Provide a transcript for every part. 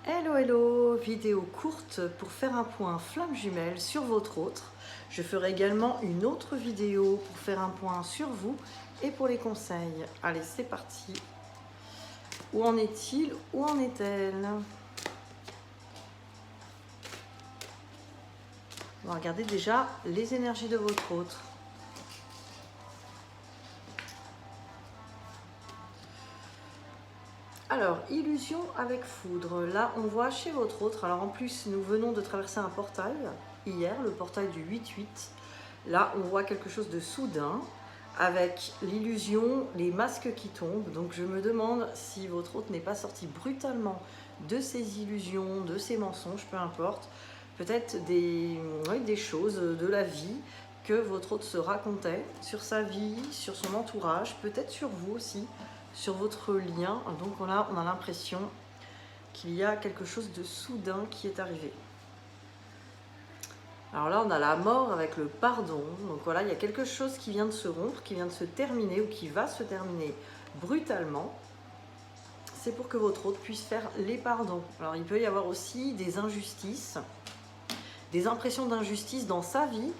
Hello hello, vidéo courte pour faire un point flamme jumelle sur votre autre. Je ferai également une autre vidéo pour faire un point sur vous et pour les conseils. Allez, c'est parti. Où en est-il? Où en est-elle? On va regarder déjà les énergies de votre autre. Alors, illusion avec foudre. Là, on voit chez votre autre. Alors, en plus, nous venons de traverser un portail hier, le portail du 8-8. Là, on voit quelque chose de soudain avec l'illusion, les masques qui tombent. Donc, je me demande si votre autre n'est pas sorti brutalement de ses illusions, de ses mensonges, peu importe. Peut-être des choses de la vie que votre autre se racontait sur sa vie, sur son entourage, peut-être sur vous aussi, sur votre lien. Donc on a l'impression qu'il y a quelque chose de soudain qui est arrivé. Alors là, on a la mort avec le pardon. Donc voilà, il y a quelque chose qui vient de se rompre, qui vient de se terminer ou qui va se terminer brutalement. C'est pour que votre autre puisse faire les pardons. Alors il peut y avoir aussi des injustices, des impressions d'injustice dans sa vie.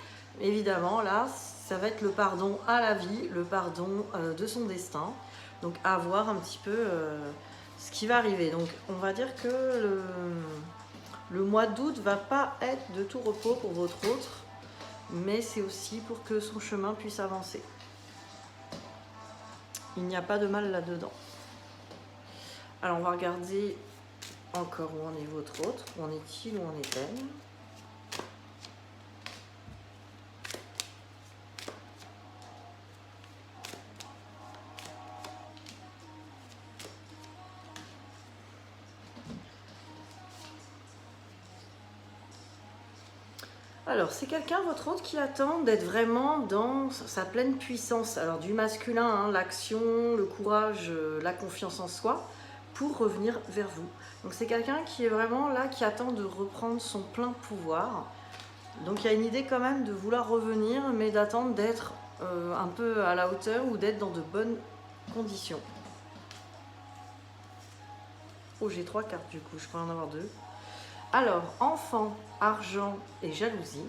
Évidemment, là, ça va être le pardon à la vie, le pardon de son destin. Donc à voir un petit peu ce qui va arriver. Donc on va dire que le mois d'août va pas être de tout repos pour votre autre, mais c'est aussi pour que son chemin puisse avancer. Il n'y a pas de mal là-dedans. Alors on va regarder encore où en est votre autre, où en est-il, où en est-elle. Alors, c'est quelqu'un, votre autre, qui attend d'être vraiment dans sa pleine puissance. Alors, du masculin, hein, l'action, le courage, la confiance en soi, pour revenir vers vous. Donc, c'est quelqu'un qui est vraiment là, qui attend de reprendre son plein pouvoir. Donc, il y a une idée quand même de vouloir revenir, mais d'attendre d'être un peu à la hauteur ou d'être dans de bonnes conditions. Oh, j'ai 3 cartes du coup, je peux en avoir 2. Alors, enfant, argent et jalousie.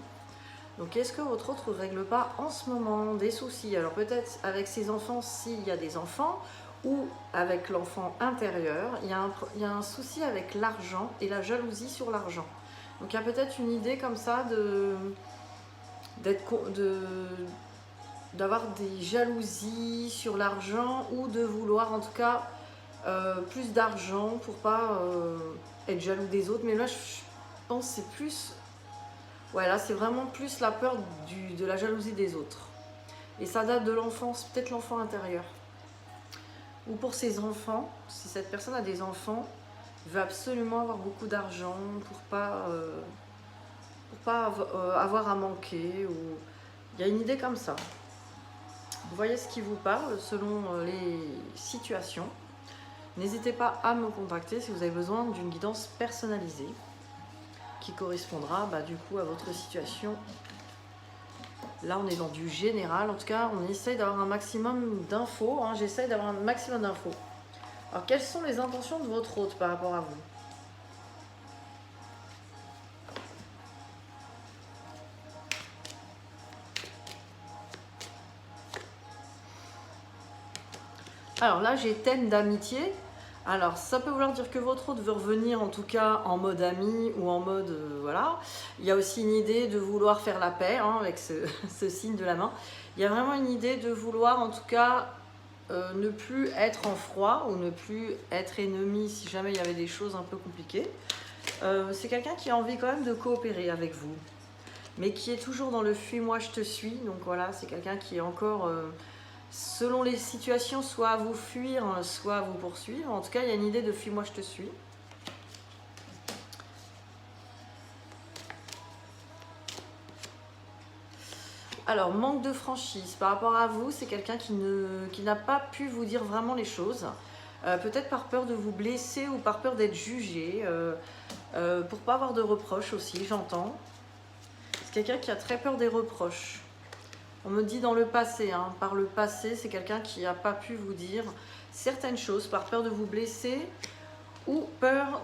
Donc, est-ce que votre autre ne règle pas en ce moment des soucis? Alors, peut-être avec ses enfants, s'il y a des enfants, ou avec l'enfant intérieur, il y a un souci avec l'argent et la jalousie sur l'argent. Donc, il y a peut-être une idée comme ça d'avoir des jalousies sur l'argent ou de vouloir en tout cas plus d'argent pour pas être jaloux des autres. Mais là, je pense que c'est plus... Ouais, là, c'est vraiment plus la peur de la jalousie des autres. Et ça date de l'enfance, peut-être l'enfant intérieur. Ou pour ses enfants, si cette personne a des enfants, veut absolument avoir beaucoup d'argent pour pas avoir à manquer. Ou... Il y a une idée comme ça. Vous voyez ce qui vous parle selon les situations. N'hésitez pas à me contacter si vous avez besoin d'une guidance personnalisée qui correspondra du coup à votre situation. Là, on est dans du général. En tout cas, on essaye d'avoir un maximum d'infos. Hein. J'essaye d'avoir un maximum d'infos. Alors, quelles sont les intentions de votre hôte par rapport à vous? Alors là, j'ai thème d'amitié. Alors, ça peut vouloir dire que votre hôte veut revenir en tout cas en mode ami ou en mode voilà. Il y a aussi une idée de vouloir faire la paix avec ce signe de la main. Il y a vraiment une idée de vouloir en tout cas ne plus être en froid ou ne plus être ennemi si jamais il y avait des choses un peu compliquées. C'est quelqu'un qui a envie quand même de coopérer avec vous, mais qui est toujours dans le fuis-moi, je te suis. Donc voilà, c'est quelqu'un qui est encore... selon les situations, soit à vous fuir, soit à vous poursuivre. En tout cas, il y a une idée de fuis-moi, je te suis. Alors, manque de franchise. Par rapport à vous, c'est quelqu'un qui n'a pas pu vous dire vraiment les choses. Peut-être par peur de vous blesser ou par peur d'être jugé. Pour pas avoir de reproches aussi, j'entends. C'est quelqu'un qui a très peur des reproches. On me dit dans le passé, par le passé, c'est quelqu'un qui n'a pas pu vous dire certaines choses par peur de vous blesser ou peur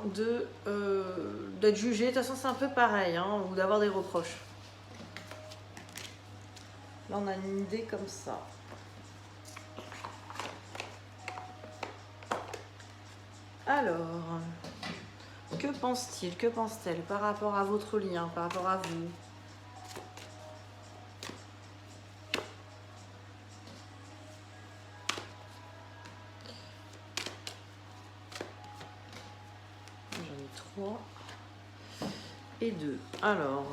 d'être jugé. De toute façon, c'est un peu pareil, hein, ou d'avoir des reproches. Là, on a une idée comme ça. Alors, que pense-t-il, que pense-t-elle par rapport à votre lien, par rapport à vous? J'en ai 3 et 2. Alors,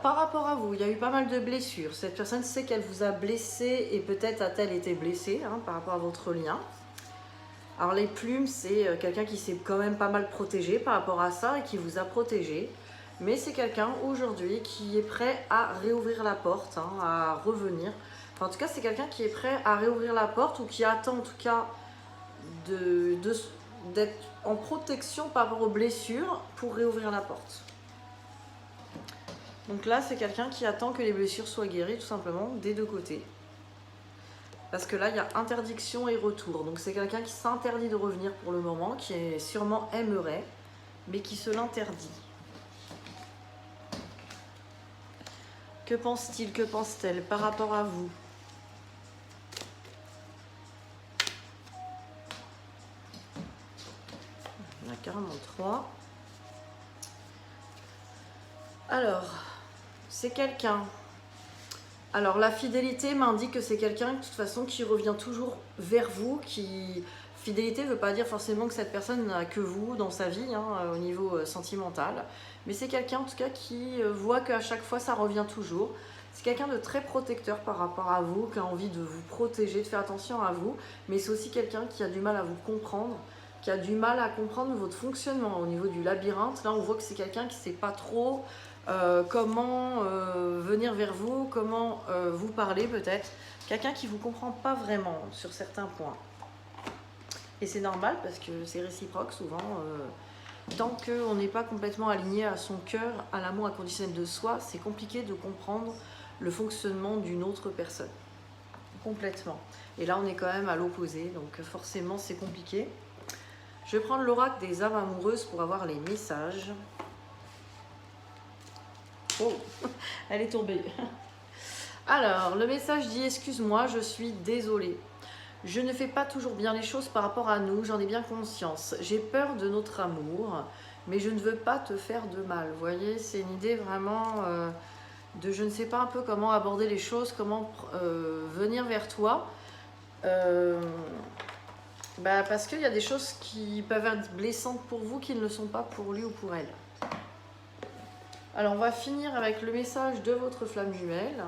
par rapport à vous, il y a eu pas mal de blessures. Cette personne sait qu'elle vous a blessé et peut-être a-t-elle été blessée, hein, par rapport à votre lien. Alors les plumes, c'est quelqu'un qui s'est quand même pas mal protégé par rapport à ça et qui vous a protégé. Mais c'est quelqu'un aujourd'hui qui est prêt à réouvrir la porte, hein, à revenir. Enfin, en tout cas, c'est quelqu'un qui est prêt à réouvrir la porte ou qui attend en tout cas d'être en protection par rapport aux blessures pour réouvrir la porte. Donc là, c'est quelqu'un qui attend que les blessures soient guéries tout simplement des deux côtés. Parce que là, il y a interdiction et retour. Donc c'est quelqu'un qui s'interdit de revenir pour le moment, qui sûrement aimerait, mais qui se l'interdit. Que pense-t-il, que pense-t-elle par rapport à vous? On a carrément 3. Alors, c'est quelqu'un... Alors la fidélité m'indique que c'est quelqu'un de toute façon qui revient toujours vers vous, Fidélité ne veut pas dire forcément que cette personne n'a que vous dans sa vie, hein, au niveau sentimental, mais c'est quelqu'un en tout cas qui voit qu'à chaque fois ça revient toujours. C'est quelqu'un de très protecteur par rapport à vous, qui a envie de vous protéger, de faire attention à vous, mais c'est aussi quelqu'un qui a du mal à vous comprendre, qui a du mal à comprendre votre fonctionnement au niveau du labyrinthe. Là on voit que c'est quelqu'un qui ne sait pas trop... comment venir vers vous, comment vous parler peut-être. Quelqu'un qui ne vous comprend pas vraiment sur certains points. Et c'est normal parce que c'est réciproque souvent. Tant qu'on n'est pas complètement aligné à son cœur, à l'amour inconditionnel de soi, c'est compliqué de comprendre le fonctionnement d'une autre personne. Complètement. Et là on est quand même à l'opposé, donc forcément c'est compliqué. Je vais prendre l'oracle des âmes amoureuses pour avoir les messages. Oh, elle est tombée. Alors, le message dit: excuse-moi, je suis désolée. Je ne fais pas toujours bien les choses par rapport à nous, j'en ai bien conscience. J'ai peur de notre amour, mais je ne veux pas te faire de mal. Vous voyez, c'est une idée vraiment de je ne sais pas un peu comment aborder les choses, comment venir vers toi. Parce qu'il y a des choses qui peuvent être blessantes pour vous qui ne le sont pas pour lui ou pour elle. Alors on va finir avec le message de votre flamme jumelle.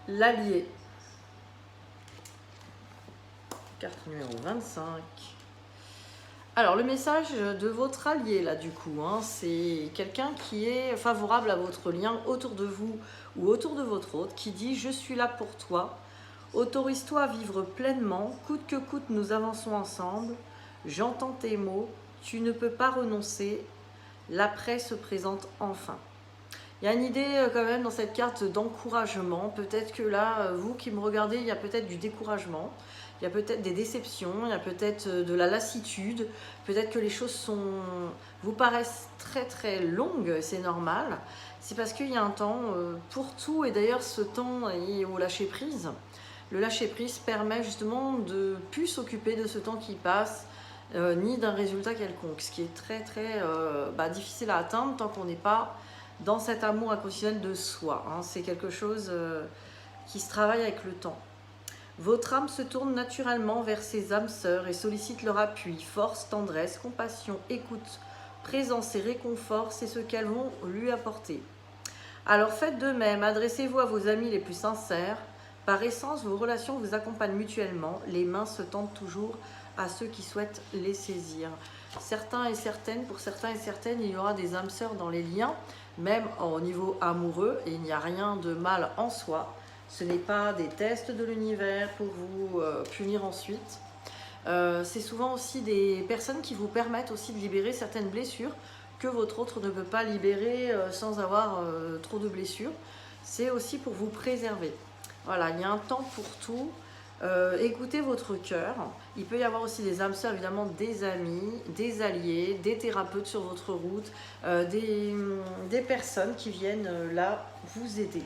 L'allié. Carte numéro 25. Alors le message de votre allié là du coup, hein, c'est quelqu'un qui est favorable à votre lien autour de vous ou autour de votre autre, qui dit: je suis là pour toi, autorise-toi à vivre pleinement, coûte que coûte nous avançons ensemble, j'entends tes mots, tu ne peux pas renoncer, l'après se présente enfin. Il y a une idée quand même dans cette carte d'encouragement, peut-être que là, vous qui me regardez, il y a peut-être du découragement. Il y a peut-être des déceptions, il y a peut-être de la lassitude, peut-être que les choses vous paraissent très très longues, c'est normal. C'est parce qu'il y a un temps pour tout, et d'ailleurs ce temps est au lâcher-prise. Le lâcher-prise permet justement de ne plus s'occuper de ce temps qui passe, ni d'un résultat quelconque, ce qui est très très difficile à atteindre tant qu'on n'est pas dans cet amour inconditionnel de soi, hein. C'est quelque chose qui se travaille avec le temps. Votre âme se tourne naturellement vers ses âmes sœurs et sollicite leur appui, force, tendresse, compassion, écoute, présence et réconfort, c'est ce qu'elles vont lui apporter. Alors faites de même, adressez-vous à vos amis les plus sincères. Par essence, vos relations vous accompagnent mutuellement, les mains se tendent toujours à ceux qui souhaitent les saisir. Certains et certaines, pour certains et certaines, il y aura des âmes sœurs dans les liens, même au niveau amoureux, et il n'y a rien de mal en soi. Ce n'est pas des tests de l'univers pour vous punir ensuite. C'est souvent aussi des personnes qui vous permettent aussi de libérer certaines blessures que votre autre ne peut pas libérer sans avoir trop de blessures. C'est aussi pour vous préserver. Voilà, il y a un temps pour tout. Écoutez votre cœur. Il peut y avoir aussi des âmes sœurs, évidemment, des amis, des alliés, des thérapeutes sur votre route, des personnes qui viennent là vous aider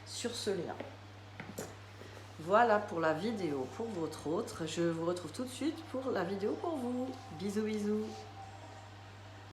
sur ce lien. Voilà pour la vidéo pour votre autre. Je vous retrouve tout de suite pour la vidéo pour vous. Bisous bisous.